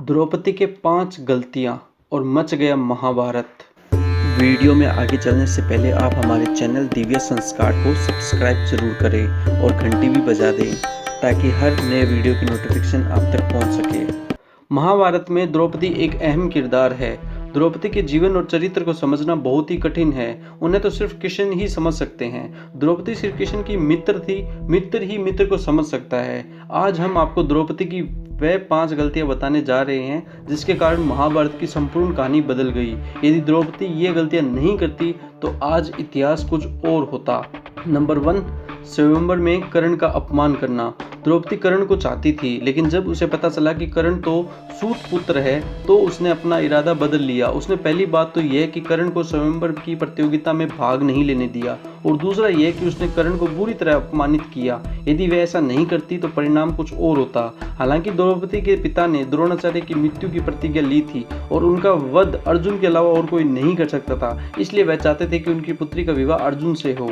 द्रौपदी के 5 गलतियां और मच गया महाभारत। वीडियो में आगे चलने से पहले आप हमारे चैनल दिव्य संस्कार को सब्सक्राइब जरूर करें और घंटी भी बजा दें ताकि हर नए वीडियो की नोटिफिकेशन आप तक पहुंच सके। महाभारत में द्रौपदी एक अहम किरदार है। द्रौपदी के जीवन और चरित्र को समझना बहुत ही कठिन है। उन्हें तो सिर्फ कृष्ण ही समझ सकते हैं। द्रौपदी श्री कृष्ण की मित्र थी, मित्र ही मित्र को समझ सकता है। आज हम आपको द्रौपदी की वह 5 गलतियां बताने जा रहे हैं जिसके कारण महाभारत की संपूर्ण कहानी बदल गई। यदि द्रौपदी ये गलतियां नहीं करती तो आज इतिहास कुछ और होता। नंबर 1, स्वयंवर में कर्ण का अपमान करना। द्रौपदी कर्ण को चाहती थी, लेकिन जब उसे पता चला कि कर्ण तो सूत पुत्र है तो उसने अपना इरादा बदल लिया। उसने पहली बात तो यह कि कर्ण को स्वयंवर की प्रतियोगिता में भाग नहीं लेने दिया, और दूसरा यह कि उसने कर्ण को बुरी तरह अपमानित किया। यदि वह ऐसा नहीं करती तो परिणाम कुछ और होता। हालांकि द्रौपदी के पिता ने द्रोणाचार्य की मृत्यु की प्रतिज्ञा ली थी और उनका वध अर्जुन के अलावा और कोई नहीं कर सकता था, इसलिए वह चाहते थे कि उनकी पुत्री का विवाह अर्जुन से हो।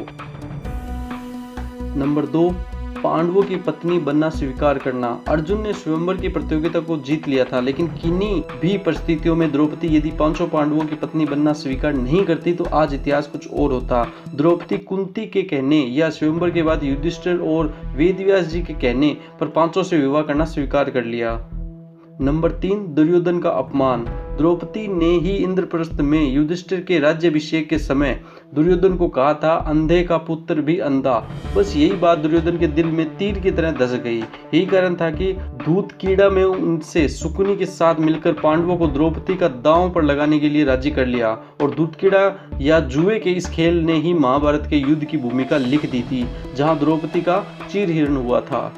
नंबर 2, पांडवों की पत्नी बनना स्वीकार करना। अर्जुन ने स्वयंवर की प्रतियोगिता को जीत लिया था, लेकिन किन्हीं भी परिस्थितियों में द्रौपदी यदि 500 पांडवों की पत्नी बनना स्वीकार नहीं करती तो आज इतिहास कुछ और होता। द्रौपदी कुंती के कहने या स्वयंवर के बाद युधिष्ठिर और वेदव्यास जी के कहने पर 500 से विवाह करना स्वीकार कर लिया। नंबर 3, दुर्योधन का अपमान। द्रौपदी ने ही इंद्रप्रस्थ में युधिष्ठिर के राज्याभिषेक के समय दुर्योधन को कहा था, अंधे का पुत्र भी अंधा। बस यही बात दुर्योधन के दिल में तीर की तरह धस गई। यही कारण था कि धूतकीड़ा में उनसे शकुनी के साथ मिलकर पांडवों को द्रौपदी का दांव पर लगाने के लिए राजी कर लिया, और धूतकीड़ा या जुए के इस खेल ने ही महाभारत के युद्ध की भूमिका लिख दी थी, जहां द्रौपदी का चीरहरण हुआ था।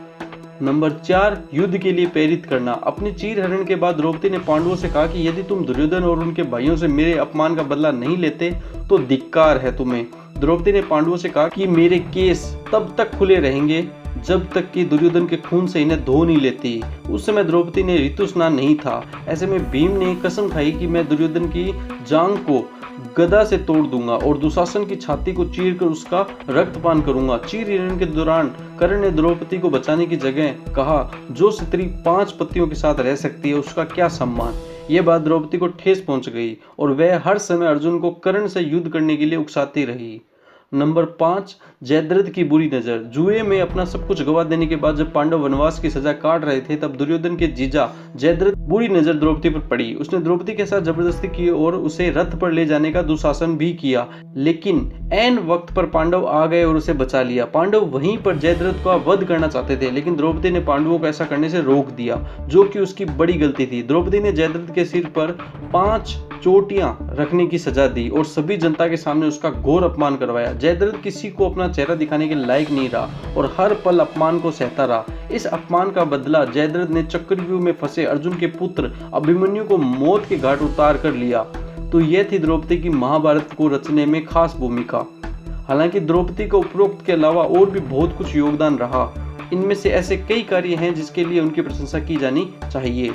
नंबर 4, युद्ध के लिए प्रेरित करना। अपने चीरहरण के बाद द्रौपदी ने पांडवों से कहा कि यदि तुम दुर्योधन और उनके भाइयों से मेरे अपमान का बदला नहीं लेते तो धिक्कार है तुम्हें। द्रौपदी ने पांडवों से कहा कि मेरे केस तब तक खुले रहेंगे जब तक कि दुर्योधन के खून से इन्हें धो नहीं लेती। उस समय द्रौपदी ने ऋतु स्नान नहीं था। ऐसे में भीम ने कसम खाई कि मैं दुर्योधन की जांघ को गदा से तोड़ दूंगा और दुशासन की छाती को चीरकर उसका रक्तपान करूंगा। चीरहरण के दौरान कर्ण ने द्रौपदी को बचाने की जगह कहा, जो स्त्री 5 पतियों के साथ रह सकती है उसका क्या सम्मान। यह बात द्रौपदी को ठेस पहुंच गई और वह हर समय अर्जुन को कर्ण से युद्ध करने के लिए उकसाती रही। नंबर 5, जयद्रथ की बुरी नजर। जुए में अपना सब कुछ गवा देने के बाद जब पांडव वनवास की सजा काट रहे थे तब दुर्योधन के जीजा जयद्रथ बुरी नजर द्रौपदी पर पड़ी। उसने द्रौपदी के साथ जबरदस्ती की और उसे रथ पर ले जाने का दुशासन भी किया, लेकिन ऐन वक्त पर पांडव आ गए और उसे बचा लिया। पांडव वहीं पर जयद्रथ का वध करना चाहते थे, लेकिन द्रौपदी ने पांडवों को ऐसा करने से रोक दिया, जो कि उसकी बड़ी गलती थी। द्रौपदी ने जयद्रथ के सिर पर 5 चोटियां रखने की सजा दी और सभी जनता के सामने उसका घोर अपमान करवाया। जयद्रथ किसी को अपना चेहरा दिखाने के लायक नहीं रहा और हर पल अपमान को सहता रहा। इस अपमान का बदला जयद्रथ ने चक्रव्यूह में फंसे अर्जुन के पुत्र अभिमन्यु को मौत के घाट उतार कर लिया। तो यह थी द्रौपदी की महाभारत को रचने में खास भूमिका। हालांकि द्रौपदी का उपरोक्त के अलावा और भी बहुत कुछ योगदान रहा। इनमें से ऐसे कई कार्य हैं जिसके लिए उनकी प्रशंसा की जानी चाहिए।